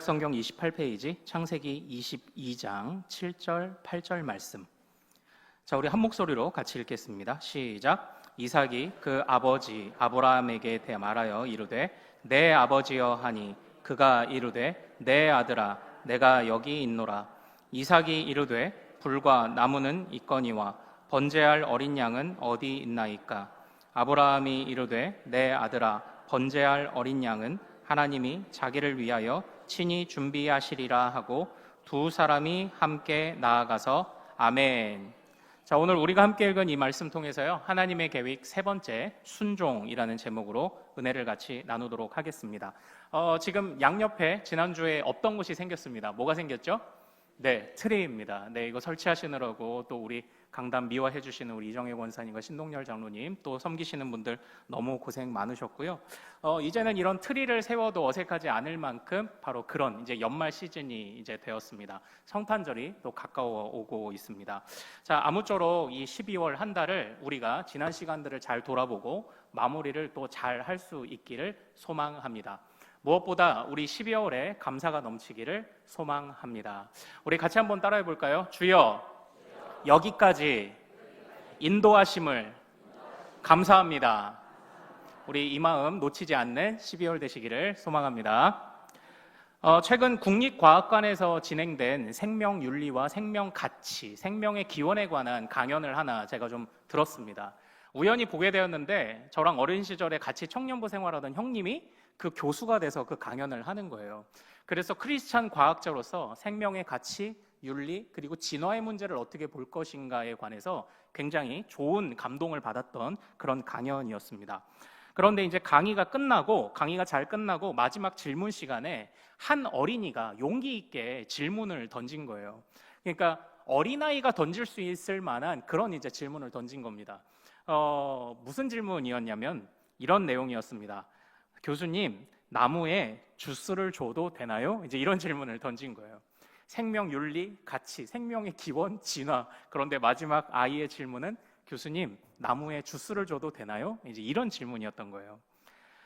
성경 28페이지 창세기 22장 7절 8절 말씀. 자, 우리 한 목소리로 같이 읽겠습니다. 시작. 이삭이 그 아버지 아브라함에게 말하여 이르되 내 아버지여 하니 그가 이르되 내 아들아 내가 여기 있노라. 이삭이 이르되 불과 나무는 있거니와 번제할 어린 양은 어디 있나이까. 아브라함이 이르되 내 아들아 번제할 어린 양은 하나님이 자기를 위하여 친히 준비하시리라 하고 두 사람이 함께 나아가서 아멘. 자, 오늘 우리가 함께 읽은 이 말씀 통해서요, 하나님의 계획 세 번째 순종이라는 제목으로 은혜를 같이 나누도록 하겠습니다. 지금 양옆에 지난주에 없던 곳이 생겼습니다. 뭐가 생겼죠? 네, 트레이입니다. 네, 이거 설치하시느라고 또 우리 강단 미화해 주시는 우리 이정혜 권사님과 신동열 장로님 또 섬기시는 분들 너무 고생 많으셨고요. 이제는 이런 트리를 세워도 어색하지 않을 만큼 바로 그런 이제 연말 시즌이 이제 되었습니다. 성탄절이 또 가까워 오고 있습니다. 자, 아무쪼록 이 12월 한 달을 우리가 지난 시간들을 잘 돌아보고 마무리를 또 잘 할 수 있기를 소망합니다. 무엇보다 우리 12월에 감사가 넘치기를 소망합니다. 우리 같이 한번 따라해 볼까요? 주여, 여기까지 인도하심을 감사합니다. 우리 이 마음 놓치지 않는 12월 되시기를 소망합니다. 최근 국립과학관에서 진행된 생명윤리와 생명가치, 생명의 기원에 관한 강연을 하나 제가 좀 들었습니다. 우연히 보게 되었는데 저랑 어린 시절에 같이 청년부 생활하던 형님이 그 교수가 돼서 그 강연을 하는 거예요. 그래서 크리스찬 과학자로서 생명의 가치, 윤리, 그리고 진화의 문제를 어떻게 볼 것인가에 관해서 굉장히 좋은 감동을 받았던 그런 강연이었습니다. 그런데 이제 강의가 잘 끝나고 마지막 질문 시간에 한 어린이가 용기 있게 질문을 던진 거예요. 그러니까 어린아이가 던질 수 있을 만한 그런 이제 질문을 던진 겁니다. 무슨 질문이었냐면 이런 내용이었습니다. 교수님, 나무에 주스를 줘도 되나요? 이제 이런 질문을 던진 거예요. 생명 윤리, 가치, 생명의 기원, 진화. 그런데 마지막 아이의 질문은 교수님, 나무에 주스를 줘도 되나요? 이제 이런 질문이었던 거예요.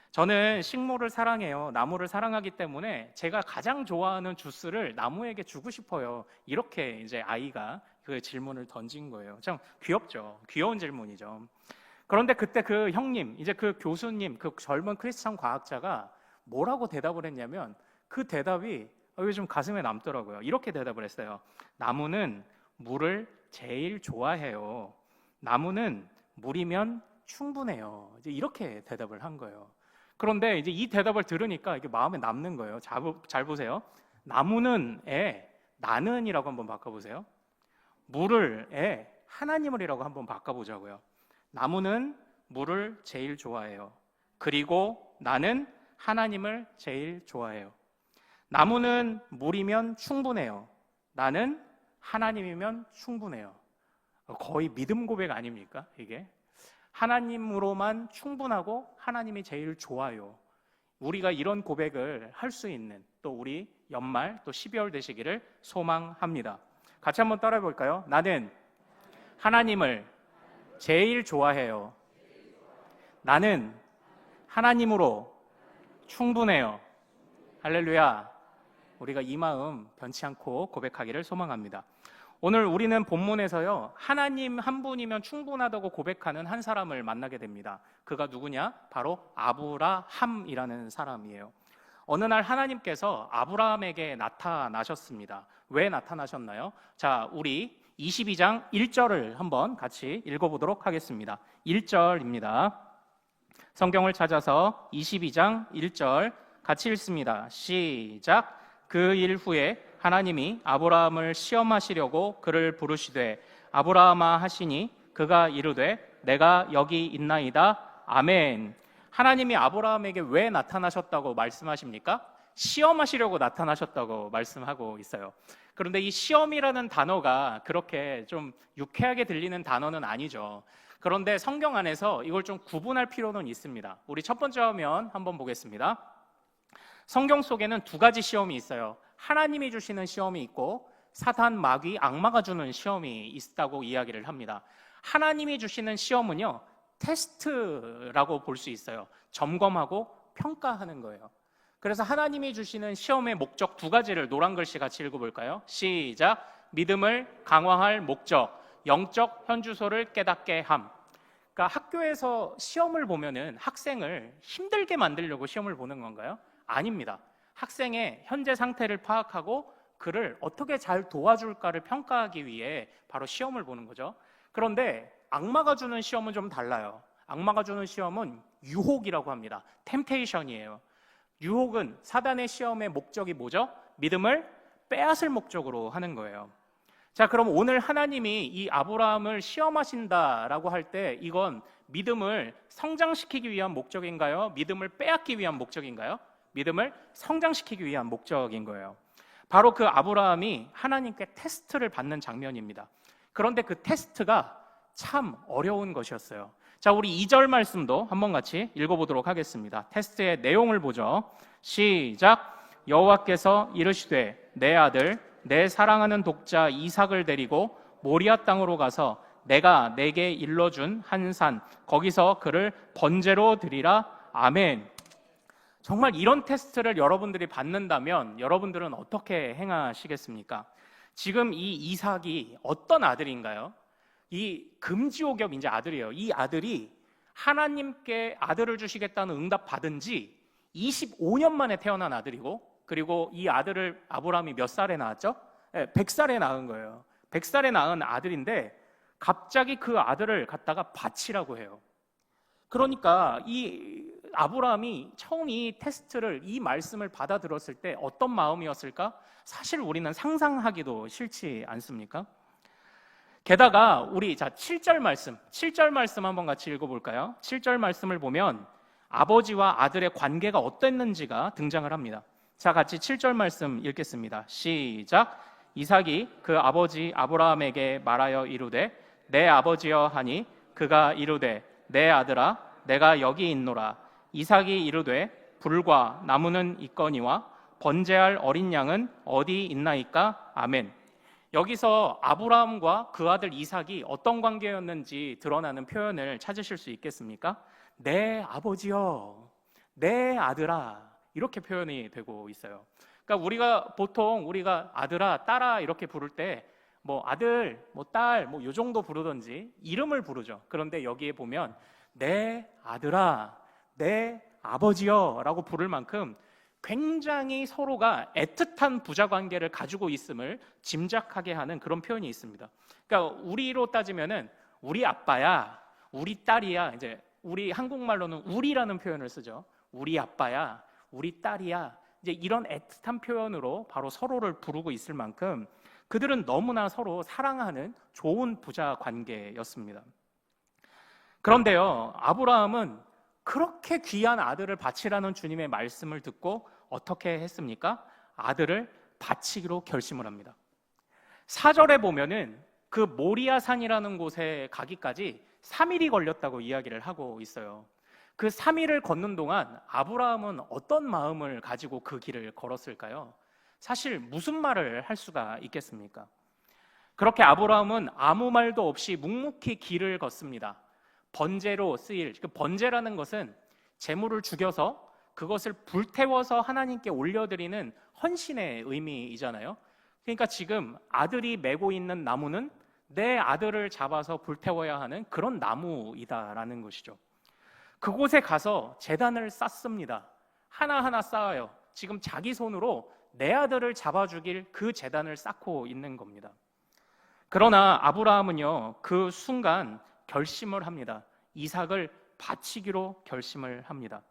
저는 식물을 사랑해요. 나무를 사랑하기 때문에 제가 가장 좋아하는 주스를 나무에게 주고 싶어요. 이렇게 이제 아이가 그 질문을 던진 거예요. 참 귀엽죠. 귀여운 질문이죠. 그런데 그때 그 형님, 이제 그 교수님, 그 젊은 크리스찬 과학자가 뭐라고 대답을 했냐면 그 대답이 좀 가슴에 남더라고요. 이렇게 대답을 했어요. 나무는 물을 제일 좋아해요. 나무는 물이면 충분해요. 이제 이렇게 대답을 한 거예요. 그런데 이제 이 대답을 들으니까 이게 마음에 남는 거예요. 잘 보세요. 나무는 나는이라고 한번 바꿔보세요. 물을 하나님을이라고 한번 바꿔보자고요. 나무는 물을 제일 좋아해요. 그리고 나는 하나님을 제일 좋아해요. 나무는 물이면 충분해요. 나는 하나님이면 충분해요. 거의 믿음 고백 아닙니까? 이게 하나님으로만 충분하고 하나님이 제일 좋아요. 우리가 이런 고백을 할 수 있는 또 우리 연말 또 12월 되시기를 소망합니다. 같이 한번 따라해 볼까요? 나는 하나님을 제일 좋아해요. 나는 하나님으로 충분해요. 할렐루야. 우리가 이 마음 변치 않고 고백하기를 소망합니다. 오늘 우리는 본문에서요, 하나님 한 분이면 충분하다고 고백하는 한 사람을 만나게 됩니다. 그가 누구냐? 바로 아브라함이라는 사람이에요. 어느 날 하나님께서 아브라함에게 나타나셨습니다. 왜 나타나셨나요? 자, 우리 22장 1절을 한번 같이 읽어보도록 하겠습니다. 1절입니다. 성경을 찾아서 22장 1절 같이 읽습니다. 시작. 그 일 후에 하나님이 아브라함을 시험하시려고 그를 부르시되 아브라함아 하시니 그가 이르되 내가 여기 있나이다. 아멘. 하나님이 아브라함에게 왜 나타나셨다고 말씀하십니까? 시험하시려고 나타나셨다고 말씀하고 있어요. 그런데 이 시험이라는 단어가 그렇게 좀 유쾌하게 들리는 단어는 아니죠. 그런데 성경 안에서 이걸 좀 구분할 필요는 있습니다. 우리 첫 번째 화면 한번 보겠습니다. 성경 속에는 두 가지 시험이 있어요. 하나님이 주시는 시험이 있고 사탄, 마귀, 악마가 주는 시험이 있다고 이야기를 합니다. 하나님이 주시는 시험은요, 테스트라고 볼 수 있어요. 점검하고 평가하는 거예요. 그래서 하나님이 주시는 시험의 목적 두 가지를 노란 글씨 같이 읽어볼까요? 시작. 믿음을 강화할 목적, 영적 현주소를 깨닫게 함. 그러니까 학교에서 시험을 보면은 학생을 힘들게 만들려고 시험을 보는 건가요? 아닙니다. 학생의 현재 상태를 파악하고 그를 어떻게 잘 도와줄까를 평가하기 위해 바로 시험을 보는 거죠. 그런데 악마가 주는 시험은 좀 달라요. 악마가 주는 시험은 유혹이라고 합니다. 템테이션이에요. 유혹은 사단의 시험의 목적이 뭐죠? 믿음을 빼앗을 목적으로 하는 거예요. 자, 그럼 오늘 하나님이 이 아브라함을 시험하신다라고 할 때 이건 믿음을 성장시키기 위한 목적인가요? 믿음을 빼앗기 위한 목적인가요? 믿음을 성장시키기 위한 목적인 거예요. 바로 그 아브라함이 하나님께 테스트를 받는 장면입니다. 그런데 그 테스트가 참 어려운 것이었어요. 자, 우리 2절 말씀도 한번 같이 읽어보도록 하겠습니다. 테스트의 내용을 보죠. 시작. 여호와께서 이르시되 내 아들 내 사랑하는 독자 이삭을 데리고 모리아 땅으로 가서 내가 내게 일러준 한 산 거기서 그를 번제로 드리라. 아멘. 정말 이런 테스트를 여러분들이 받는다면 여러분들은 어떻게 행하시겠습니까? 지금 이 이삭이 어떤 아들인가요? 이 금지옥엽 이제 아들이에요. 이 아들이 하나님께 아들을 주시겠다는 응답 받은 지 25년 만에 태어난 아들이고, 그리고 이 아들을 아브라함이 몇 살에 낳았죠? 100살에 낳은 거예요. 100살에 낳은 아들인데 갑자기 그 아들을 갖다가 바치라고 해요. 그러니까 이 아브라함이 처음 이 테스트를, 이 말씀을 받아들었을 때 어떤 마음이었을까? 사실 우리는 상상하기도 싫지 않습니까? 게다가 우리 7절 말씀 한번 같이 읽어볼까요? 7절 말씀을 보면 아버지와 아들의 관계가 어땠는지가 등장을 합니다. 자, 같이 7절 말씀 읽겠습니다. 시작. 이삭이 그 아버지 아브라함에게 말하여 이르되 내 아버지여 하니 그가 이르되 내 아들아 내가 여기 있노라. 이삭이 이르되 불과 나무는 있거니와 번제할 어린 양은 어디 있나이까? 아멘. 여기서 아브라함과 그 아들 이삭이 어떤 관계였는지 드러나는 표현을 찾으실 수 있겠습니까? 내 아버지여, 내 아들아, 이렇게 표현이 되고 있어요. 그러니까 우리가 아들아, 딸아 이렇게 부를 때 뭐 아들, 뭐 딸, 뭐 요 정도 부르든지 이름을 부르죠. 그런데 여기에 보면 내 아들아, 내 아버지여라고 부를 만큼 굉장히 서로가 애틋한 부자 관계를 가지고 있음을 짐작하게 하는 그런 표현이 있습니다. 그러니까 우리로 따지면은 우리 아빠야, 우리 딸이야. 이제 우리 한국말로는 우리라는 표현을 쓰죠. 우리 아빠야, 우리 딸이야. 이제 이런 애틋한 표현으로 바로 서로를 부르고 있을 만큼 그들은 너무나 서로 사랑하는 좋은 부자 관계였습니다. 그런데요, 아브라함은 그렇게 귀한 아들을 바치라는 주님의 말씀을 듣고 어떻게 했습니까? 아들을 바치기로 결심을 합니다. 4절에 보면은 그 모리아산이라는 곳에 가기까지 3일이 걸렸다고 이야기를 하고 있어요. 그 3일을 걷는 동안 아브라함은 어떤 마음을 가지고 그 길을 걸었을까요? 사실 무슨 말을 할 수가 있겠습니까? 그렇게 아브라함은 아무 말도 없이 묵묵히 길을 걷습니다. 번제로 쓰일, 그 번제라는 것은 제물을 죽여서 그것을 불태워서 하나님께 올려드리는 헌신의 의미이잖아요. 그러니까 지금 아들이 메고 있는 나무는 내 아들을 잡아서 불태워야 하는 그런 나무이다라는 것이죠. 그곳에 가서 제단을 쌓습니다. 하나하나 쌓아요. 지금 자기 손으로 내 아들을 잡아 죽일 그 제단을 쌓고 있는 겁니다. 그러나 아브라함은요, 그 순간 결심을 합니다. 이삭을 바치기로 결심을 합니다.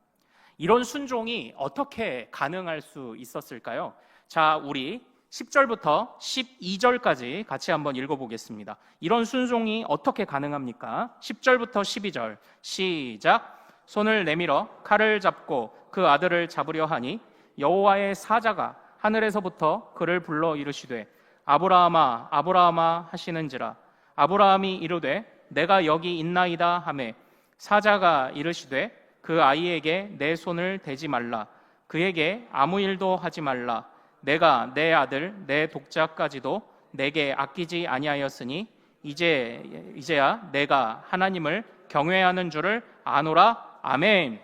이런 순종이 어떻게 가능할 수 있었을까요? 자, 우리 10절부터 12절까지 같이 한번 읽어보겠습니다. 이런 순종이 어떻게 가능합니까? 10절부터 12절 시작. 손을 내밀어 칼을 잡고 그 아들을 잡으려 하니 여호와의 사자가 하늘에서부터 그를 불러 이르시되 아브라함아 아브라함아 하시는지라. 아브라함이 이르되 내가 여기 있나이다 하매 사자가 이르시되 그 아이에게 내 손을 대지 말라. 그에게 아무 일도 하지 말라. 내가 내 아들 내 독자까지도 내게 아끼지 아니하였으니 이제야 내가 하나님을 경외하는 줄을 아노라. 아멘.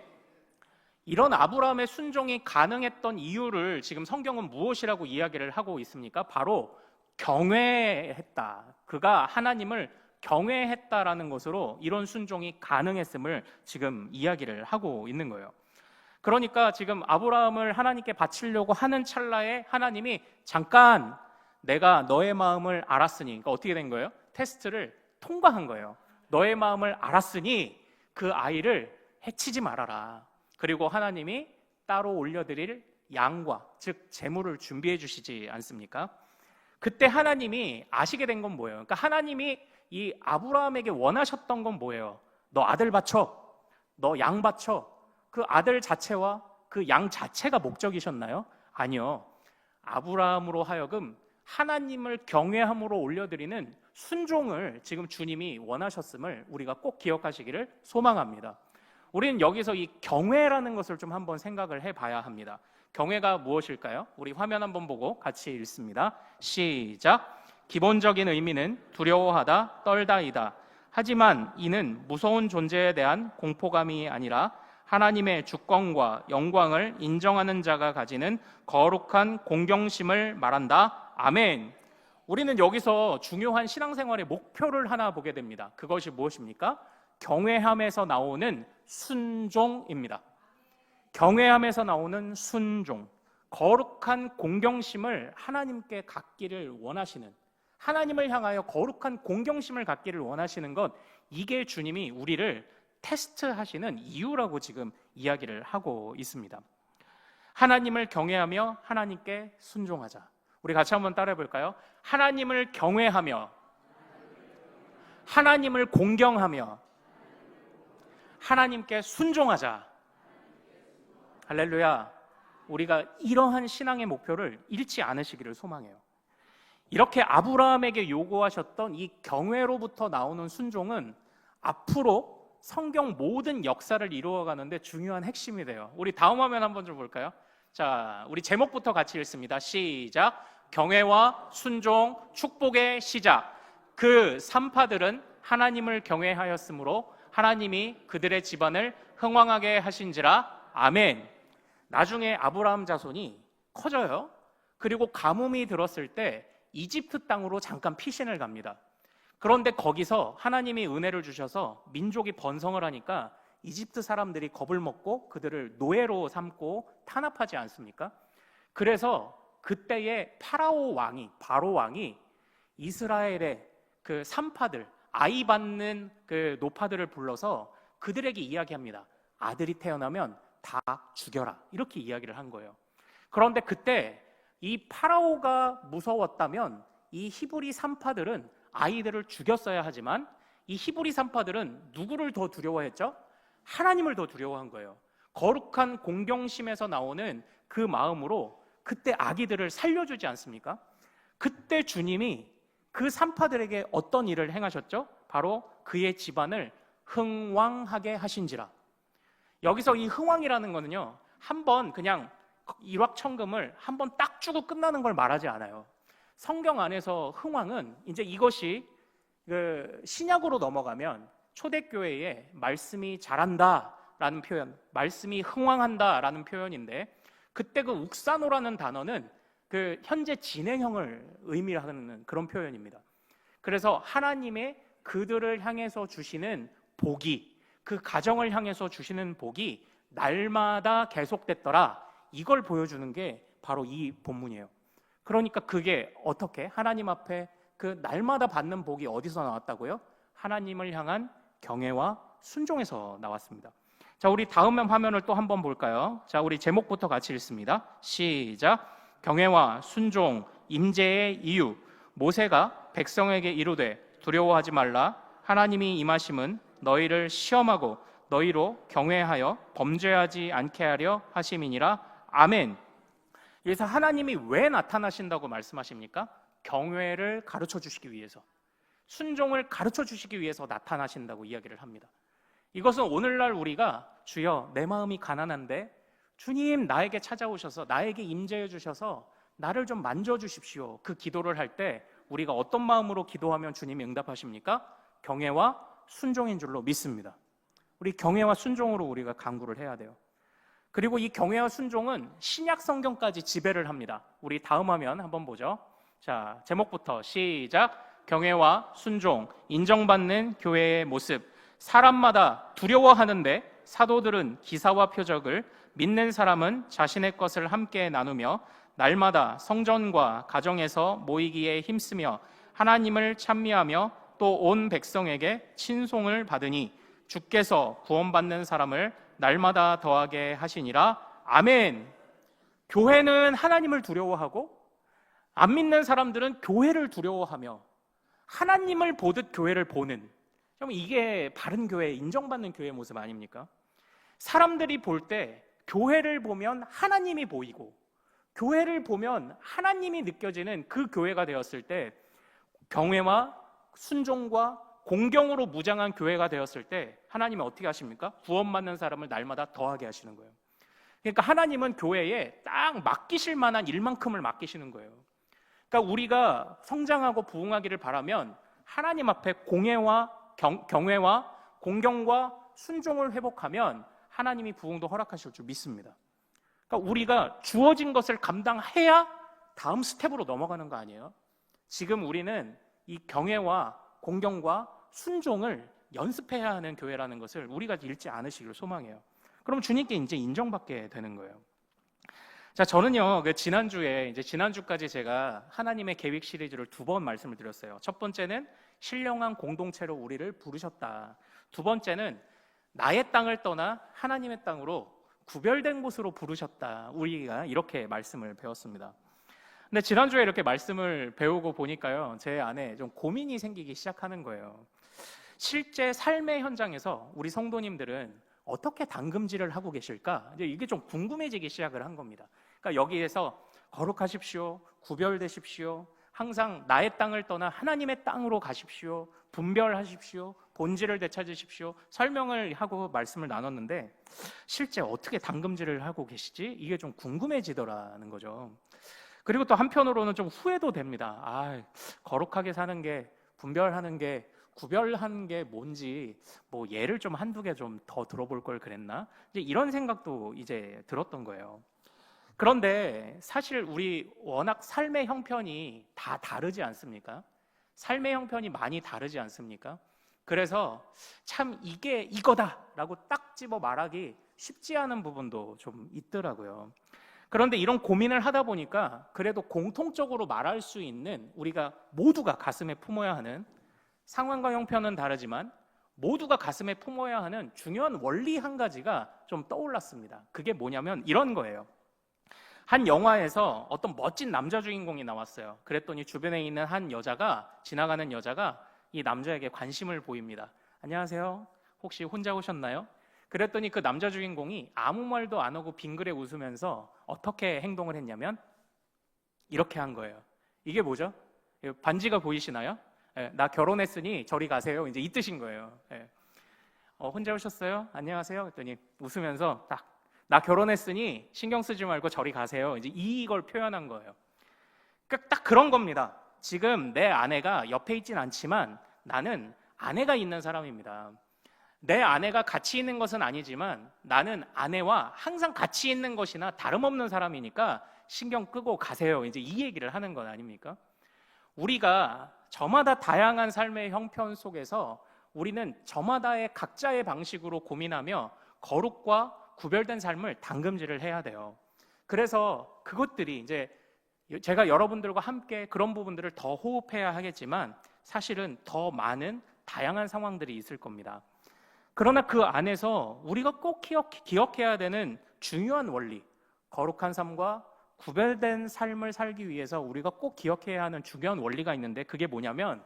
이런 아브라함의 순종이 가능했던 이유를 지금 성경은 무엇이라고 이야기를 하고 있습니까? 바로 경외했다. 그가 하나님을 경외했다라는 것으로 이런 순종이 가능했음을 지금 이야기를 하고 있는 거예요. 그러니까 지금 아브라함을 하나님께 바치려고 하는 찰나에 하나님이 잠깐 내가 너의 마음을 알았으니, 그러니까 어떻게 된 거예요? 테스트를 통과한 거예요. 너의 마음을 알았으니 그 아이를 해치지 말아라. 그리고 하나님이 따로 올려드릴 양과 즉 제물을 준비해 주시지 않습니까? 그때 하나님이 아시게 된 건 뭐예요? 그러니까 하나님이 이 아브라함에게 원하셨던 건 뭐예요? 너 아들 바쳐, 너 양 바쳐. 그 아들 자체와 그 양 자체가 목적이셨나요? 아니요. 아브라함으로 하여금 하나님을 경외함으로 올려드리는 순종을 지금 주님이 원하셨음을 우리가 꼭 기억하시기를 소망합니다. 우리는 여기서 이 경외라는 것을 좀 한번 생각을 해봐야 합니다. 경외가 무엇일까요? 우리 화면 한번 보고 같이 읽습니다. 시작. 기본적인 의미는 두려워하다, 떨다이다. 하지만 이는 무서운 존재에 대한 공포감이 아니라 하나님의 주권과 영광을 인정하는 자가 가지는 거룩한 공경심을 말한다. 아멘. 우리는 여기서 중요한 신앙생활의 목표를 하나 보게 됩니다. 그것이 무엇입니까? 경외함에서 나오는 순종입니다. 경외함에서 나오는 순종, 거룩한 공경심을 하나님께 갖기를 원하시는, 하나님을 향하여 거룩한 공경심을 갖기를 원하시는 것, 이게 주님이 우리를 테스트하시는 이유라고 지금 이야기를 하고 있습니다. 하나님을 경외하며 하나님께 순종하자. 우리 같이 한번 따라해 볼까요? 하나님을 경외하며 하나님을 공경하며 하나님께 순종하자. 할렐루야. 우리가 이러한 신앙의 목표를 잃지 않으시기를 소망해요. 이렇게 아브라함에게 요구하셨던 이 경외로부터 나오는 순종은 앞으로 성경 모든 역사를 이루어가는데 중요한 핵심이 돼요. 우리 다음 화면 한번 좀 볼까요? 자, 우리 제목부터 같이 읽습니다. 시작. 경외와 순종, 축복의 시작. 그 산파들은 하나님을 경외하였으므로 하나님이 그들의 집안을 흥왕하게 하신지라. 아멘. 나중에 아브라함 자손이 커져요. 그리고 가뭄이 들었을 때 이집트 땅으로 잠깐 피신을 갑니다. 그런데 거기서 하나님이 은혜를 주셔서 민족이 번성을 하니까 이집트 사람들이 겁을 먹고 그들을 노예로 삼고 탄압하지 않습니까? 그래서 그때의 파라오 왕이, 바로 왕이 이스라엘의 그 산파들, 아이 받는 그 노파들을 불러서 그들에게 이야기합니다. 아들이 태어나면 다 죽여라. 이렇게 이야기를 한 거예요. 그런데 그때 이 파라오가 무서웠다면 이 히브리 산파들은 아이들을 죽였어야 하지만 이 히브리 산파들은 누구를 더 두려워했죠? 하나님을 더 두려워한 거예요. 거룩한 공경심에서 나오는 그 마음으로 그때 아기들을 살려주지 않습니까? 그때 주님이 그 산파들에게 어떤 일을 행하셨죠? 바로 그의 집안을 흥왕하게 하신지라. 여기서 이 흥왕이라는 거는요, 한번 그냥 일확천금을 한번 딱 주고 끝나는 걸 말하지 않아요. 성경 안에서 흥왕은 이제 이것이 그 신약으로 넘어가면 초대교회에 말씀이 자란다라는 표현, 말씀이 흥왕한다라는 표현인데, 그때 그 욱사노라는 단어는 그 현재 진행형을 의미하는 그런 표현입니다. 그래서 하나님의 그들을 향해서 주시는 복이, 그 가정을 향해서 주시는 복이 날마다 계속됐더라. 이걸 보여주는 게 바로 이 본문이에요. 그러니까 그게 어떻게 하나님 앞에 그 날마다 받는 복이 어디서 나왔다고요? 하나님을 향한 경외와 순종에서 나왔습니다. 자, 우리 다음 화면을 또 한번 볼까요? 자, 우리 제목부터 같이 읽습니다. 시작. 경외와 순종, 임재의 이유. 모세가 백성에게 이르되 두려워하지 말라. 하나님이 임하심은 너희를 시험하고 너희로 경외하여 범죄하지 않게 하려 하심이니라. 아멘. 그래서 하나님이 왜 나타나신다고 말씀하십니까? 경외를 가르쳐 주시기 위해서, 순종을 가르쳐 주시기 위해서 나타나신다고 이야기를 합니다. 이것은 오늘날 우리가 주여 내 마음이 가난한데 주님 나에게 찾아오셔서 나에게 임재해 주셔서 나를 좀 만져주십시오, 그 기도를 할 때 우리가 어떤 마음으로 기도하면 주님이 응답하십니까? 경외와 순종인 줄로 믿습니다. 우리 경외와 순종으로 우리가 간구를 해야 돼요. 그리고 이 경외와 순종은 신약 성경까지 지배를 합니다. 우리 다음 화면 한번 보죠. 자, 제목부터 시작. 경외와 순종, 인정받는 교회의 모습. 사람마다 두려워하는데 사도들은 기사와 표적을, 믿는 사람은 자신의 것을 함께 나누며 날마다 성전과 가정에서 모이기에 힘쓰며 하나님을 찬미하며 또 온 백성에게 친송을 받으니 주께서 구원받는 사람을 날마다 더하게 하시니라. 아멘. 교회는 하나님을 두려워하고 안 믿는 사람들은 교회를 두려워하며 하나님을 보듯 교회를 보는, 좀 이게 바른 교회, 인정받는 교회의 모습 아닙니까? 사람들이 볼 때 교회를 보면 하나님이 보이고 교회를 보면 하나님이 느껴지는 그 교회가 되었을 때, 경외와 순종과 공경으로 무장한 교회가 되었을 때 하나님은 어떻게 하십니까? 구원받는 사람을 날마다 더하게 하시는 거예요. 그러니까 하나님은 교회에 딱 맡기실 만한 일만큼을 맡기시는 거예요. 그러니까 우리가 성장하고 부흥하기를 바라면 하나님 앞에 경외와 공경과 순종을 회복하면 하나님이 부흥도 허락하실 줄 믿습니다. 그러니까 우리가 주어진 것을 감당해야 다음 스텝으로 넘어가는 거 아니에요? 지금 우리는 이 경외와 공경과 순종을 연습해야 하는 교회라는 것을 우리가 잃지 않으시기를 소망해요. 그럼 주님께 이제 인정받게 되는 거예요. 자, 저는요, 지난주까지 제가 하나님의 계획 시리즈를 2번 말씀을 드렸어요. 첫 번째는 신령한 공동체로 우리를 부르셨다. 두 번째는 나의 땅을 떠나 하나님의 땅으로 구별된 곳으로 부르셨다. 우리가 이렇게 말씀을 배웠습니다. 근데 지난주에 이렇게 말씀을 배우고 보니까요, 제 안에 좀 고민이 생기기 시작하는 거예요. 실제 삶의 현장에서 우리 성도님들은 어떻게 담금질을 하고 계실까? 이제 이게 좀 궁금해지기 시작을 한 겁니다. 그러니까 여기에서 거룩하십시오, 구별되십시오, 항상 나의 땅을 떠나 하나님의 땅으로 가십시오, 분별하십시오, 본질을 되찾으십시오, 설명을 하고 말씀을 나눴는데 실제 어떻게 담금질을 하고 계시지? 이게 좀 궁금해지더라는 거죠. 그리고 또 한편으로는 좀 후회도 됩니다. 거룩하게 사는 게, 분별하는 게, 구별하는 게 뭔지 뭐 예를 좀 한두 개 좀 더 들어볼 걸 그랬나? 이제 이런 생각도 이제 들었던 거예요. 그런데 사실 우리 워낙 삶의 형편이 다 다르지 않습니까? 삶의 형편이 많이 다르지 않습니까? 그래서 참 이게 이거다라고 딱 집어 말하기 쉽지 않은 부분도 좀 있더라고요. 그런데 이런 고민을 하다 보니까 그래도 공통적으로 말할 수 있는, 우리가 모두가 가슴에 품어야 하는, 상황과 형편은 다르지만 모두가 가슴에 품어야 하는 중요한 원리 한 가지가 좀 떠올랐습니다. 그게 뭐냐면 이런 거예요. 한 영화에서 어떤 멋진 남자 주인공이 나왔어요. 그랬더니 주변에 있는 지나가는 여자가 이 남자에게 관심을 보입니다. 안녕하세요. 혹시 혼자 오셨나요? 그랬더니 그 남자 주인공이 아무 말도 안 하고 빙그레 웃으면서 어떻게 행동을 했냐면 이렇게 한 거예요. 이게 뭐죠? 반지가 보이시나요? 나 결혼했으니 저리 가세요. 이제 이 뜻인 거예요. 혼자 오셨어요? 안녕하세요. 그랬더니 웃으면서 나 결혼했으니 신경 쓰지 말고 저리 가세요. 이제 이걸 표현한 거예요. 그러니까 딱 그런 겁니다. 지금 내 아내가 옆에 있진 않지만 나는 아내가 있는 사람입니다. 내 아내가 같이 있는 것은 아니지만 나는 아내와 항상 같이 있는 것이나 다름없는 사람이니까 신경 끄고 가세요. 이제 이 얘기를 하는 건 아닙니까? 우리가 저마다 다양한 삶의 형편 속에서 우리는 저마다의 각자의 방식으로 고민하며 거룩과 구별된 삶을 담금질을 해야 돼요. 그래서 그것들이 이제 제가 여러분들과 함께 그런 부분들을 더 호흡해야 하겠지만 사실은 더 많은 다양한 상황들이 있을 겁니다. 그러나 그 안에서 우리가 꼭 기억해야 되는 중요한 원리, 거룩한 삶과 구별된 삶을 살기 위해서 우리가 꼭 기억해야 하는 중요한 원리가 있는데 그게 뭐냐면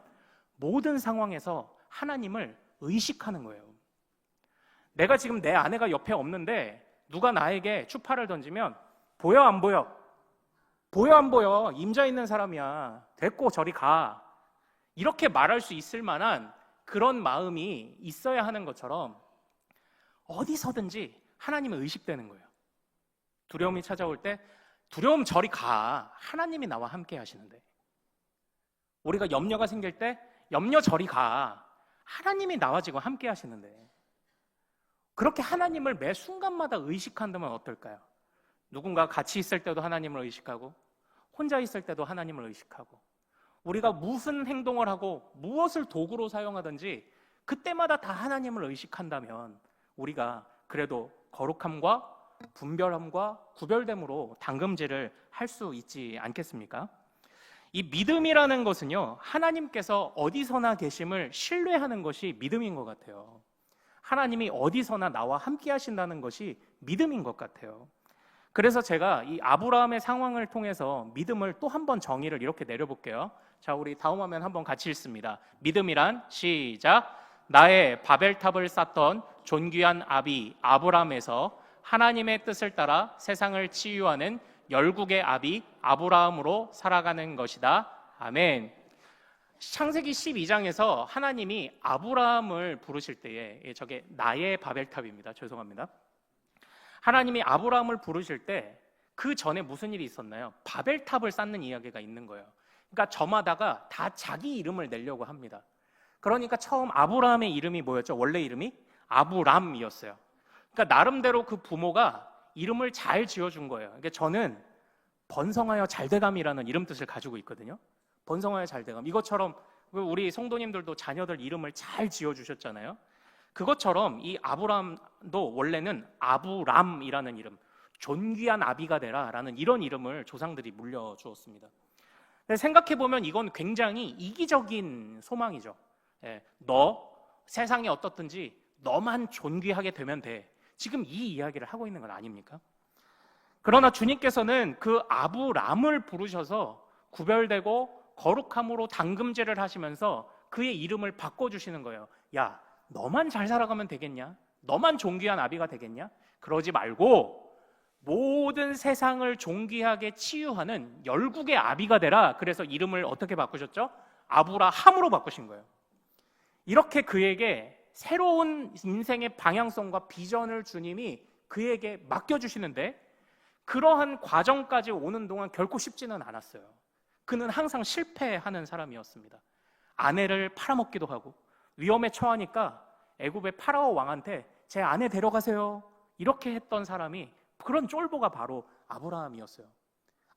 모든 상황에서 하나님을 의식하는 거예요. 내가 지금 내 아내가 옆에 없는데 누가 나에게 추파를 던지면 보여 안 보여? 보여 안 보여? 임자 있는 사람이야. 됐고 저리 가. 이렇게 말할 수 있을 만한 그런 마음이 있어야 하는 것처럼 어디서든지 하나님은 의식되는 거예요. 두려움이 찾아올 때 두려움 저리 가. 하나님이 나와 함께 하시는데. 우리가 염려가 생길 때 염려 저리 가. 하나님이 나와 지금 함께 하시는데. 그렇게 하나님을 매 순간마다 의식한다면 어떨까요? 누군가 같이 있을 때도 하나님을 의식하고 혼자 있을 때도 하나님을 의식하고 우리가 무슨 행동을 하고 무엇을 도구로 사용하든지 그때마다 다 하나님을 의식한다면 우리가 그래도 거룩함과 분별함과 구별됨으로 당금질을 할 수 있지 않겠습니까? 이 믿음이라는 것은요, 하나님께서 어디서나 계심을 신뢰하는 것이 믿음인 것 같아요. 하나님이 어디서나 나와 함께 하신다는 것이 믿음인 것 같아요. 그래서 제가 이 아브라함의 상황을 통해서 믿음을 또 한 번 정의를 이렇게 내려볼게요. 자, 우리 다음 화면 한번 같이 읽습니다. 믿음이란 시작. 나의 바벨탑을 쌓던 존귀한 아비 아브라함에서 하나님의 뜻을 따라 세상을 치유하는 열국의 아비 아브라함으로 살아가는 것이다. 아멘. 창세기 12장에서 하나님이 아브라함을 부르실 때에, 저게 나의 바벨탑입니다. 죄송합니다. 하나님이 아브라함을 부르실 때 그 전에 무슨 일이 있었나요? 바벨탑을 쌓는 이야기가 있는 거예요. 그러니까 저마다가 다 자기 이름을 내려고 합니다. 그러니까 처음 아브라함의 이름이 뭐였죠? 원래 이름이 아브람이었어요. 그러니까 나름대로 그 부모가 이름을 잘 지어준 거예요. 그러니까 저는 번성하여 잘돼감이라는 이름 뜻을 가지고 있거든요. 번성하여 잘돼감. 이것처럼 우리 성도님들도 자녀들 이름을 잘 지어주셨잖아요. 그것처럼 이 아브람도 원래는 아브람이라는 이름, 존귀한 아비가 되라 라는 이런 이름을 조상들이 물려주었습니다. 생각해보면 이건 굉장히 이기적인 소망이죠. 너 세상이 어떻든지 너만 존귀하게 되면 돼. 지금 이 이야기를 하고 있는 건 아닙니까? 그러나 주님께서는 그 아브람을 부르셔서 구별되고 거룩함으로 당금제를 하시면서 그의 이름을 바꿔주시는 거예요. 야, 너만 잘 살아가면 되겠냐? 너만 존귀한 아비가 되겠냐? 그러지 말고 모든 세상을 존귀하게 치유하는 열국의 아비가 되라. 그래서 이름을 어떻게 바꾸셨죠? 아브라함으로 바꾸신 거예요. 이렇게 그에게 새로운 인생의 방향성과 비전을 주님이 그에게 맡겨주시는데 그러한 과정까지 오는 동안 결코 쉽지는 않았어요. 그는 항상 실패하는 사람이었습니다. 아내를 팔아먹기도 하고 위험에 처하니까 애굽의 파라오 왕한테 제 아내 데려가세요 이렇게 했던 사람이 그런 쫄보가 바로 아브라함이었어요.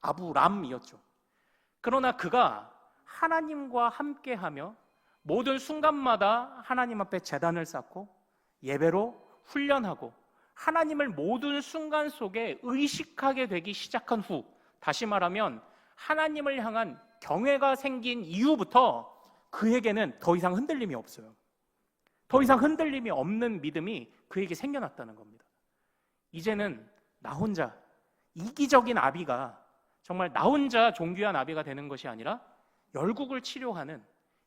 아브람이었죠. 그러나 그가 하나님과 함께하며 모든 순간마다 하나님 앞에 제단을 쌓고 예배로 훈련하고 하나님을 모든 순간 속에 의식하게 되기 시작한 후, 다시 말하면 하나님을 향한 경외가 생긴 이후부터 그에게는 더 이상 흔들림이 없어요. 더 이상 흔들림이 없는 믿음이 그에게 생겨났다는 겁니다. 이제는 나 혼자 이기적인 아비가 정말 나 혼자 존귀한 아비가 되는 것이 아니라 열국을 치료하는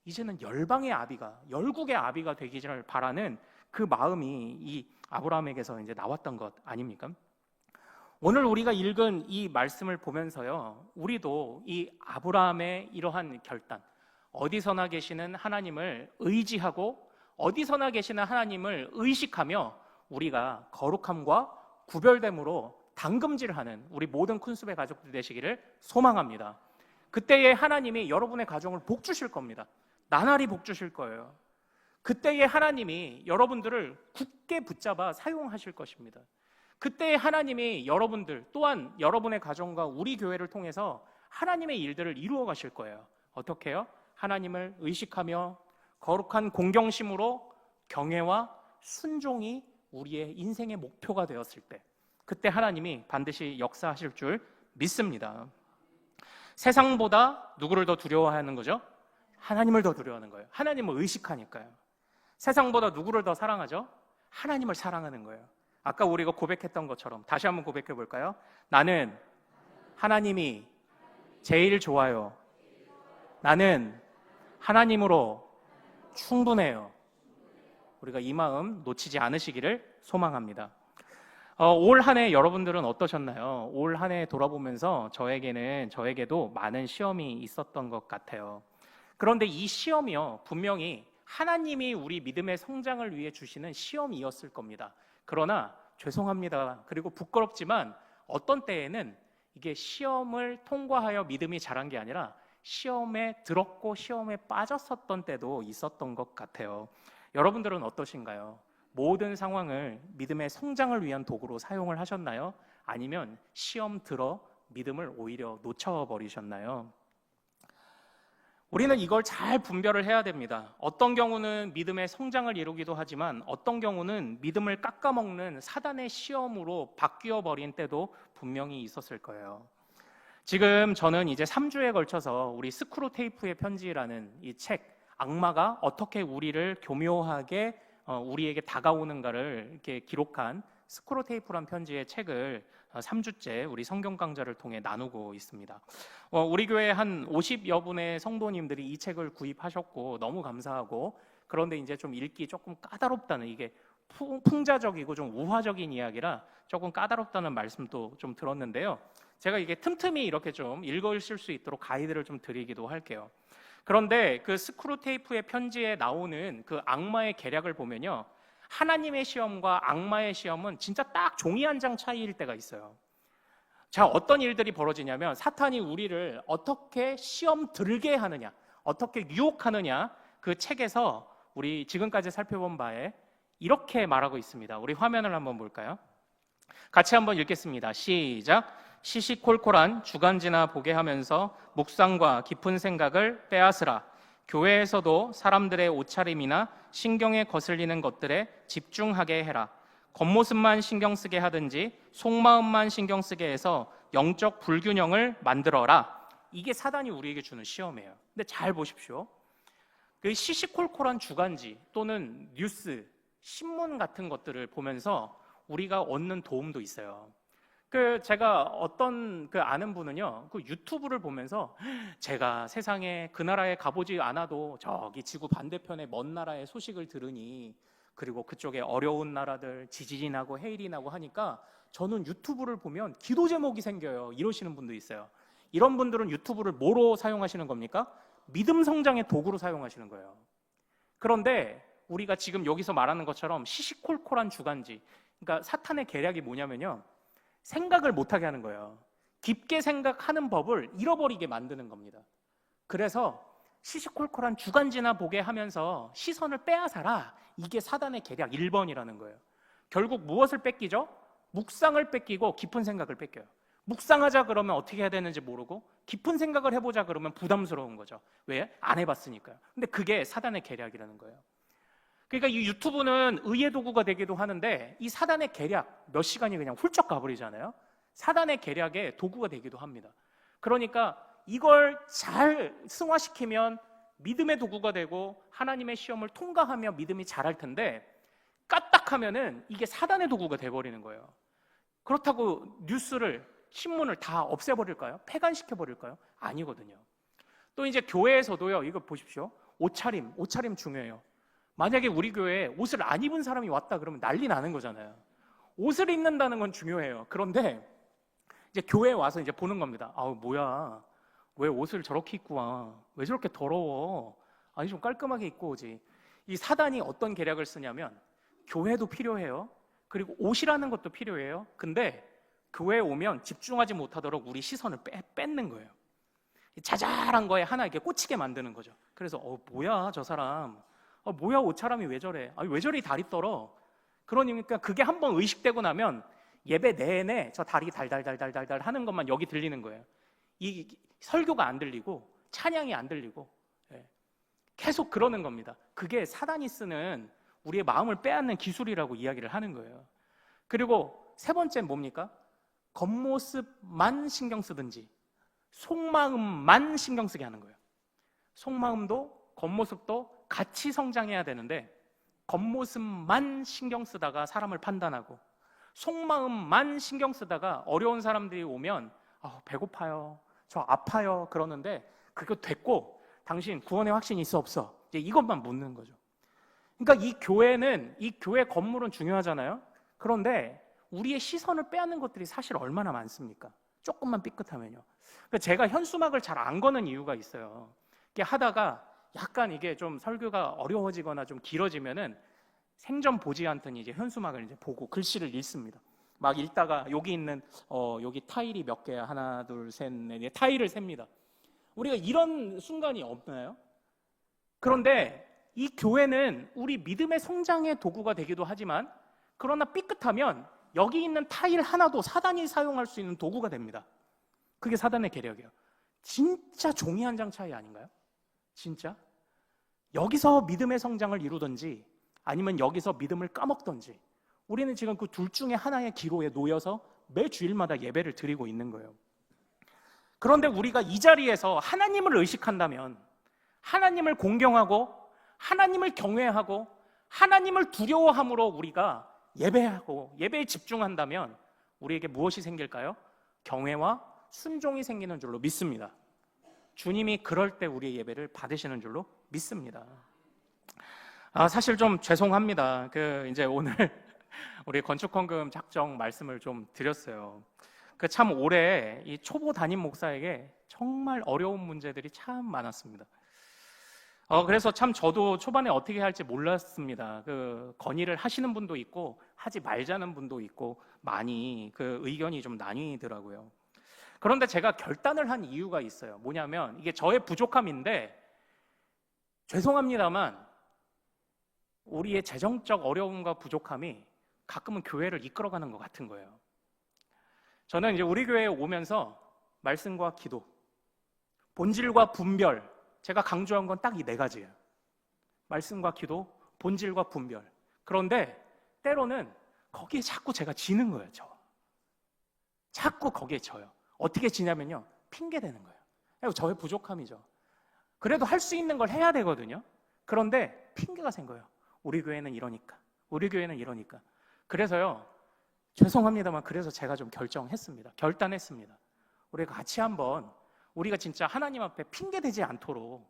이제는 열방의 아비가, 열국의 아비가 되기를 바라는 그 마음이 이 아브라함에게서 이제 나왔던 것 아닙니까? 오늘 우리가 읽은 이 말씀을 보면서요, 우리도 이 아브라함의 이러한 결단, 어디서나 계시는 하나님을 의지하고 어디서나 계시는 하나님을 의식하며 우리가 거룩함과 구별됨으로 당금질하는 우리 모든 쿤숲의 가족들 되시기를 소망합니다. 그때에 하나님이 여러분의 가정을 복 주실 겁니다. 나날이 복 주실 거예요. 그때에 하나님이 여러분들을 굳게 붙잡아 사용하실 것입니다. 그때에 하나님이 여러분들 또한 여러분의 가정과 우리 교회를 통해서 하나님의 일들을 이루어 가실 거예요. 어떻게 해요? 하나님을 의식하며 거룩한 공경심으로 경외와 순종이 우리의 인생의 목표가 되었을 때 그때 하나님이 반드시 역사하실 줄 믿습니다. 세상보다 누구를 더 두려워하는 거죠? 하나님을 더 두려워하는 거예요. 하나님을 의식하니까요. 세상보다 누구를 더 사랑하죠? 하나님을 사랑하는 거예요. 아까 우리가 고백했던 것처럼 다시 한번 고백해 볼까요? 나는 하나님이 제일 좋아요. 나는 하나님으로 충분해요. 우리가 이 마음 놓치지 않으시기를 소망합니다. 올 한 해 여러분들은 어떠셨나요? 올 한 해 돌아보면서 저에게도 많은 시험이 있었던 것 같아요. 그런데 이 시험이요, 분명히 하나님이 우리 믿음의 성장을 위해 주시는 시험이었을 겁니다. 그러나 죄송합니다. 그리고 부끄럽지만 어떤 때에는 이게 시험을 통과하여 믿음이 자란 게 아니라 시험에 들었고 시험에 빠졌었던 때도 있었던 것 같아요. 여러분들은 어떠신가요? 모든 상황을 믿음의 성장을 위한 도구로 사용을 하셨나요? 아니면 시험 들어 믿음을 오히려 놓쳐버리셨나요? 우리는 이걸 잘 분별을 해야 됩니다. 어떤 경우는 믿음의 성장을 이루기도 하지만 어떤 경우는 믿음을 깎아먹는 사단의 시험으로 바뀌어 버린 때도 분명히 있었을 거예요. 지금 저는 이제 3주에 걸쳐서 우리 스크루테이프의 편지라는 이 책, 악마가 어떻게 우리를 교묘하게 우리에게 다가오는가를 이렇게 기록한 스크루테이프란 편지의 책을 3주째 우리 성경 강좌를 통해 나누고 있습니다. 우리 교회 한 50여 분의 성도님들이 이 책을 구입하셨고 너무 감사하고, 그런데 이제 좀 읽기 조금 까다롭다는, 이게 풍자적이고 좀 우화적인 이야기라 조금 까다롭다는 말씀도 좀 들었는데요. 제가 이게 틈틈이 이렇게 좀 읽으실 수 있도록 가이드를 좀 드리기도 할게요. 그런데 그 스크루테이프의 편지에 나오는 그 악마의 계략을 보면요, 하나님의 시험과 악마의 시험은 진짜 딱 종이 한 장 차이일 때가 있어요. 자, 어떤 일들이 벌어지냐면 사탄이 우리를 어떻게 시험 들게 하느냐, 어떻게 유혹하느냐, 그 책에서 우리 지금까지 살펴본 바에 이렇게 말하고 있습니다. 우리 화면을 한번 볼까요? 같이 한번 읽겠습니다. 시작. 시시콜콜한 주간지나 보게 하면서 묵상과 깊은 생각을 빼앗으라. 교회에서도 사람들의 옷차림이나 신경에 거슬리는 것들에 집중하게 해라. 겉모습만 신경 쓰게 하든지 속마음만 신경 쓰게 해서 영적 불균형을 만들어라. 이게 사단이 우리에게 주는 시험이에요. 근데 잘 보십시오. 그 시시콜콜한 주간지 또는 뉴스, 신문 같은 것들을 보면서 우리가 얻는 도움도 있어요. 제가 어떤 아는 분은요, 그 유튜브를 보면서 제가 세상에 그 나라에 가보지 않아도 저기 지구 반대편의 먼 나라의 소식을 들으니, 그리고 그쪽에 어려운 나라들 지진이 나고 해일이 나고 하니까 저는 유튜브를 보면 기도 제목이 생겨요. 이러시는 분도 있어요. 이런 분들은 유튜브를 뭐로 사용하시는 겁니까? 믿음 성장의 도구로 사용하시는 거예요. 그런데 우리가 지금 여기서 말하는 것처럼 시시콜콜한 주간지, 그러니까 사탄의 계략이 뭐냐면요, 생각을 못하게 하는 거예요. 깊게 생각하는 법을 잃어버리게 만드는 겁니다. 그래서 시시콜콜한 주간지나 보게 하면서 시선을 빼앗아라. 이게 사단의 계략 1번이라는 거예요. 결국 무엇을 뺏기죠? 묵상을 뺏기고 깊은 생각을 뺏겨요. 묵상하자 그러면 어떻게 해야 되는지 모르고, 깊은 생각을 해보자 그러면 부담스러운 거죠. 왜? 안 해봤으니까요. 근데 그게 사단의 계략이라는 거예요. 그러니까 이 유튜브는 의의 도구가 되기도 하는데 이 사단의 계략 몇 시간이 그냥 훌쩍 가버리잖아요. 사단의 계략의 도구가 되기도 합니다. 그러니까 이걸 잘 승화시키면 믿음의 도구가 되고 하나님의 시험을 통과하며 믿음이 자랄 텐데, 까딱하면은 이게 사단의 도구가 돼버리는 거예요. 그렇다고 뉴스를, 신문을 다 없애버릴까요? 폐간시켜버릴까요? 아니거든요. 또 이제 교회에서도요, 이거 보십시오. 옷차림 중요해요. 만약에 우리 교회에 옷을 안 입은 사람이 왔다 그러면 난리 나는 거잖아요. 옷을 입는다는 건 중요해요. 그런데 이제 교회에 와서 이제 보는 겁니다. 아우, 뭐야, 왜 옷을 저렇게 입고 와? 왜 저렇게 더러워? 아니, 좀 깔끔하게 입고 오지. 이 사단이 어떤 계략을 쓰냐면, 교회도 필요해요. 그리고 옷이라는 것도 필요해요. 근데 교회에 오면 집중하지 못하도록 우리 시선을 뺏는 거예요. 자잘한 거에 하나 이렇게 꽂히게 만드는 거죠. 그래서 뭐야 저 사람, 뭐야 옷차림이 왜 저래? 아니, 왜 저리 다리 떨어? 그러니까 그게 한번 의식되고 나면 예배 내내 저 다리 달달달달달달 하는 것만 여기 들리는 거예요. 이 설교가 안 들리고 찬양이 안 들리고, 계속 그러는 겁니다. 그게 사단이 쓰는 우리의 마음을 빼앗는 기술이라고 이야기를 하는 거예요. 그리고 세 번째는 뭡니까? 겉모습만 신경 쓰든지 속마음만 신경 쓰게 하는 거예요. 속마음도 겉모습도 같이 성장해야 되는데, 겉모습만 신경 쓰다가 사람을 판단하고 속마음만 신경 쓰다가 어려운 사람들이 오면 배고파요, 저 아파요 그러는데, 그거 됐고 당신 구원의 확신이 있어 없어? 이제 이것만 묻는 거죠. 그러니까 이 교회 건물은 중요하잖아요. 그런데 우리의 시선을 빼앗는 것들이 사실 얼마나 많습니까? 조금만 삐끗하면요. 그러니까 제가 현수막을 잘 안 거는 이유가 있어요. 이게 하다가 약간 이게 좀 설교가 어려워지거나 좀 길어지면은 생전 보지 않더니 이제 현수막을 이제 보고 글씨를 읽습니다. 막 읽다가 여기 있는 여기 타일이 몇 개야? 하나, 둘, 셋, 넷. 타일을 셉니다. 우리가 이런 순간이 없나요? 그런데 이 교회는 우리 믿음의 성장의 도구가 되기도 하지만 그러나 삐끗하면 여기 있는 타일 하나도 사단이 사용할 수 있는 도구가 됩니다. 그게 사단의 계략이에요. 진짜 종이 한 장 차이 아닌가요? 진짜? 여기서 믿음의 성장을 이루든지 아니면 여기서 믿음을 까먹든지 우리는 지금 그 둘 중에 하나의 기로에 놓여서 매 주일마다 예배를 드리고 있는 거예요. 그런데 우리가 이 자리에서 하나님을 의식한다면, 하나님을 공경하고 하나님을 경외하고 하나님을 두려워함으로 우리가 예배하고 예배에 집중한다면 우리에게 무엇이 생길까요? 경외와 순종이 생기는 줄로 믿습니다. 주님이 그럴 때 우리의 예배를 받으시는 줄로 믿습니다. 사실 좀 죄송합니다. 이제 오늘 우리 건축헌금 작정 말씀을 좀 드렸어요. 참 올해 이 초보 담임 목사에게 정말 어려운 문제들이 참 많았습니다. 그래서 참 저도 초반에 어떻게 할지 몰랐습니다. 건의를 하시는 분도 있고 하지 말자는 분도 있고 많이 의견이 좀 나뉘더라고요. 그런데 제가 결단을 한 이유가 있어요. 뭐냐면 이게 저의 부족함인데 죄송합니다만 우리의 재정적 어려움과 부족함이 가끔은 교회를 이끌어가는 것 같은 거예요. 저는 이제 우리 교회에 오면서 말씀과 기도, 본질과 분별, 제가 강조한 건 딱 이 네 가지예요. 말씀과 기도, 본질과 분별. 그런데 때로는 거기에 자꾸 제가 지는 거예요. 자꾸 거기에 져요. 어떻게 지냐면요, 핑계 대는 거예요. 저의 부족함이죠. 그래도 할 수 있는 걸 해야 되거든요. 그런데 핑계가 생겨요. 우리 교회는 이러니까, 우리 교회는 이러니까. 그래서요, 죄송합니다만 그래서 제가 좀 결단했습니다. 우리가 같이 한번 우리가 진짜 하나님 앞에 핑계 대지 않도록,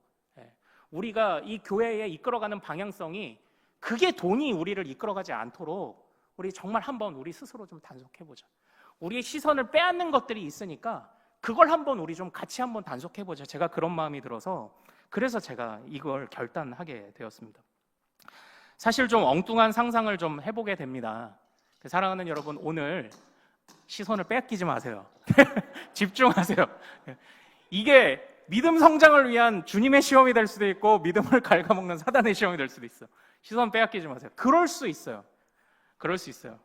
우리가 이 교회에 이끌어가는 방향성이 그게 돈이 우리를 이끌어가지 않도록 우리 정말 한번 우리 스스로 좀 단속해보자. 우리의 시선을 빼앗는 것들이 있으니까 그걸 한번 우리 좀 같이 한번 단속해보자. 제가 그런 마음이 들어서 그래서 제가 이걸 결단하게 되었습니다. 사실 좀 엉뚱한 상상을 좀 해보게 됩니다. 사랑하는 여러분, 오늘 시선을 빼앗기지 마세요. 집중하세요. 이게 믿음 성장을 위한 주님의 시험이 될 수도 있고 믿음을 갉아먹는 사단의 시험이 될 수도 있어요. 시선 빼앗기지 마세요. 그럴 수 있어요.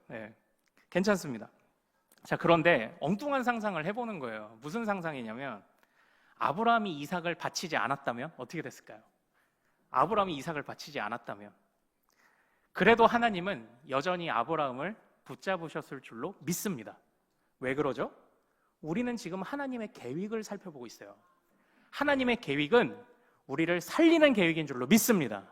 네, 괜찮습니다. 자, 그런데 엉뚱한 상상을 해보는 거예요. 무슨 상상이냐면 아브라함이 이삭을 바치지 않았다면 어떻게 됐을까요? 아브라함이 이삭을 바치지 않았다면 그래도 하나님은 여전히 아브라함을 붙잡으셨을 줄로 믿습니다. 왜 그러죠? 우리는 지금 하나님의 계획을 살펴보고 있어요. 하나님의 계획은 우리를 살리는 계획인 줄로 믿습니다.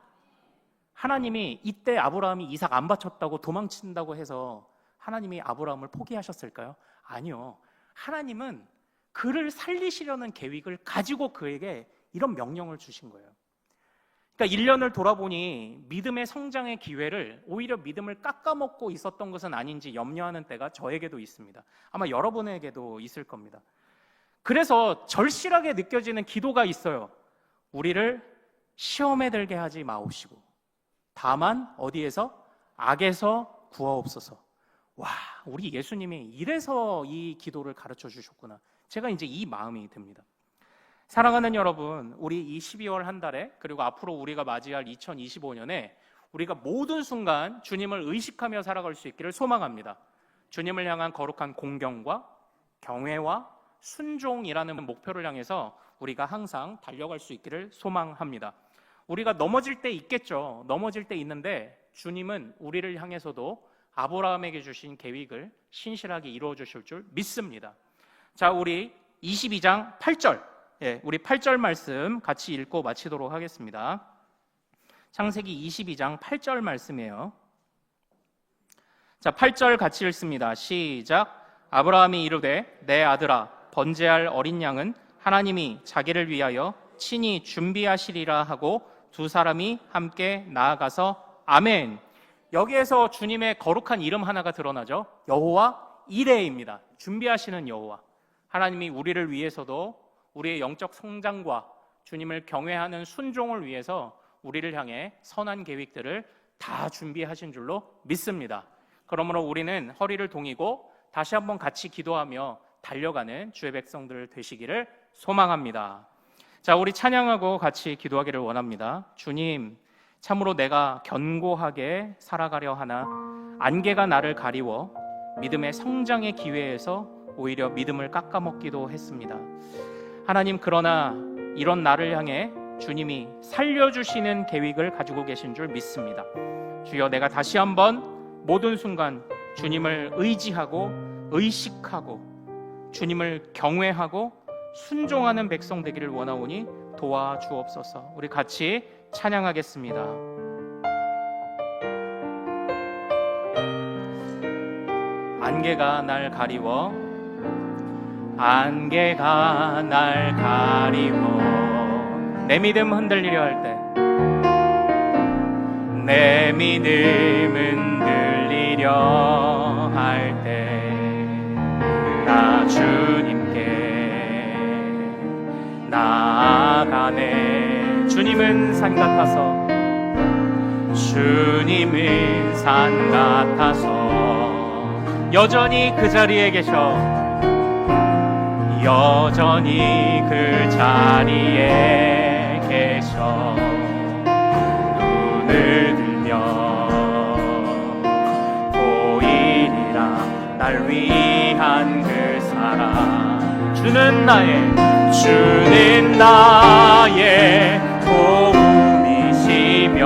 하나님이 이때 아브라함이 이삭 안 바쳤다고 도망친다고 해서 하나님이 아브라함을 포기하셨을까요? 아니요. 하나님은 그를 살리시려는 계획을 가지고 그에게 이런 명령을 주신 거예요. 그러니까 1년을 돌아보니 믿음의 성장의 기회를 오히려 믿음을 깎아먹고 있었던 것은 아닌지 염려하는 때가 저에게도 있습니다. 아마 여러분에게도 있을 겁니다. 그래서 절실하게 느껴지는 기도가 있어요. 우리를 시험에 들게 하지 마옵시고 다만 어디에서? 악에서 구하옵소서. 와, 우리 예수님이 이래서 이 기도를 가르쳐 주셨구나. 제가 이제 이 마음이 듭니다. 사랑하는 여러분, 우리 이 12월 한 달에 그리고 앞으로 우리가 맞이할 2025년에 우리가 모든 순간 주님을 의식하며 살아갈 수 있기를 소망합니다. 주님을 향한 거룩한 공경과 경외와 순종이라는 목표를 향해서 우리가 항상 달려갈 수 있기를 소망합니다. 우리가 넘어질 때 있겠죠. 넘어질 때 있는데 주님은 우리를 향해서도 아브라함에게 주신 계획을 신실하게 이루어 주실 줄 믿습니다. 자, 우리 22장 8절, 우리 8절 말씀 같이 읽고 마치도록 하겠습니다. 창세기 22장 8절 말씀이에요. 자, 8절 같이 읽습니다. 시작. 아브라함이 이르되 내 아들아 번제할 어린 양은 하나님이 자기를 위하여 친히 준비하시리라 하고 두 사람이 함께 나아가서 아멘. 여기에서 주님의 거룩한 이름 하나가 드러나죠. 여호와 이레입니다. 준비하시는 여호와. 하나님이 우리를 위해서도 우리의 영적 성장과 주님을 경외하는 순종을 위해서 우리를 향해 선한 계획들을 다 준비하신 줄로 믿습니다. 그러므로 우리는 허리를 동이고 다시 한번 같이 기도하며 달려가는 주의 백성들 되시기를 소망합니다. 자, 우리 찬양하고 같이 기도하기를 원합니다. 주님, 참으로 내가 견고하게 살아가려 하나 안개가 나를 가리워 믿음의 성장의 기회에서 오히려 믿음을 깎아먹기도 했습니다. 하나님, 그러나 이런 나를 향해 주님이 살려주시는 계획을 가지고 계신 줄 믿습니다. 주여, 내가 다시 한번 모든 순간 주님을 의지하고 의식하고 주님을 경외하고 순종하는 백성 되기를 원하오니 도와주옵소서. 우리 같이 찬양하겠습니다. 안개가 날 가리워, 안개가 날 가리워 내 믿음 흔들리려 할 때, 내 믿음 흔들리려 할 때 나 주님께 나아가네. 주님은 산 같아서, 주님은 산 같아서 여전히 그 자리에 계셔, 여전히 그 자리에 계셔. 눈을 들며 보이리라 날 위한 그 사랑. 주는 나의 도움이시며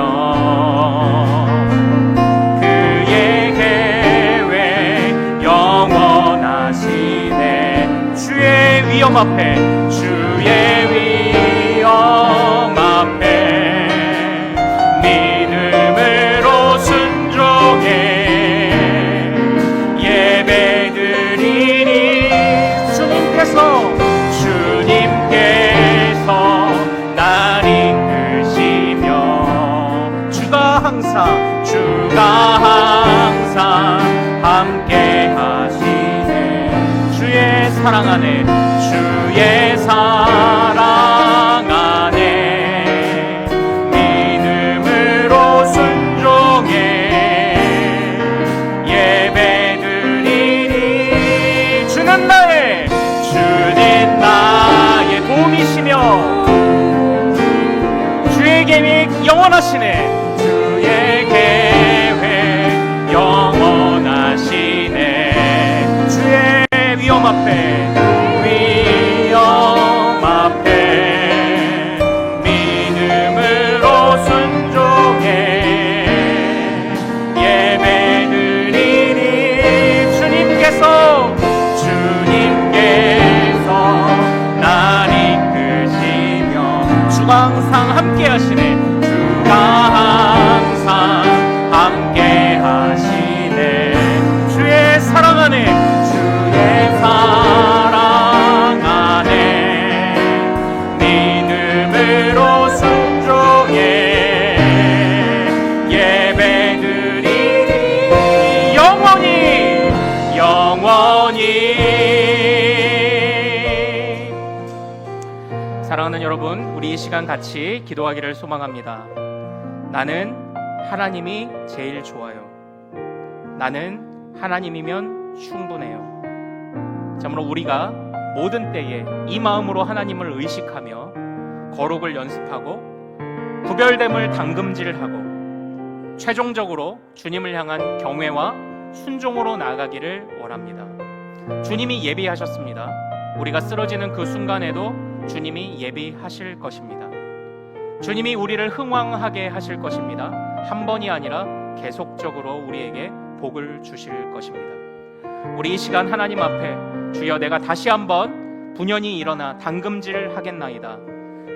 그의 계획 영원하시네. 주의 위엄 앞에, 주의 위엄 앞에 믿음으로 순종해 예배드리니. 주님께서 날 이끄시며 주가 항상 함께 하시네. 주의 사랑 안에, 주의 사랑 안에 믿음으로 순종해 예배드리니. 주는 나의 도움이시며 주의 계획 영원하시네. 주의 계획 영원하시네. 주의 위엄 앞에, 위엄 앞에 믿음으로 순종해 예배드리니. 주님께서 날 이끄시며 주가 항상 함께 하시네. 주가 항상 함께 하시네. 주의 사랑 안에, 주의 사랑 안에 믿음으로 순종해 예배드리니. 영원히 사랑하는 여러분, 우리 이 시간 같이 기도하기를 소망합니다. 나는 하나님이 제일 좋아요. 나는 하나님이면 충분해요. 참으로 우리가 모든 때에 이 마음으로 하나님을 의식하며 거룩을 연습하고 구별됨을 당금질하고 최종적으로 주님을 향한 경외와 순종으로 나아가기를 원합니다. 주님이 예비하셨습니다. 우리가 쓰러지는 그 순간에도 주님이 예비하실 것입니다. 주님이 우리를 흥왕하게 하실 것입니다. 한 번이 아니라 계속적으로 우리에게 복을 주실 것입니다. 우리 이 시간 하나님 앞에, 주여 내가 다시 한번 분연히 일어나 당금질 하겠나이다.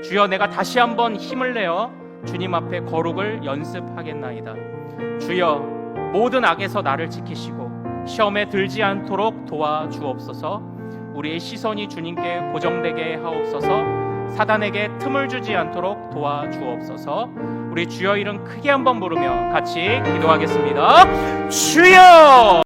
주여 내가 다시 한번 힘을 내어 주님 앞에 거룩을 연습하겠나이다. 주여 모든 악에서 나를 지키시고 시험에 들지 않도록 도와주옵소서. 우리의 시선이 주님께 고정되게 하옵소서. 사단에게 틈을 주지 않도록 도와주옵소서. 우리 주여 이름 크게 한번 부르며 같이 기도하겠습니다. 주여!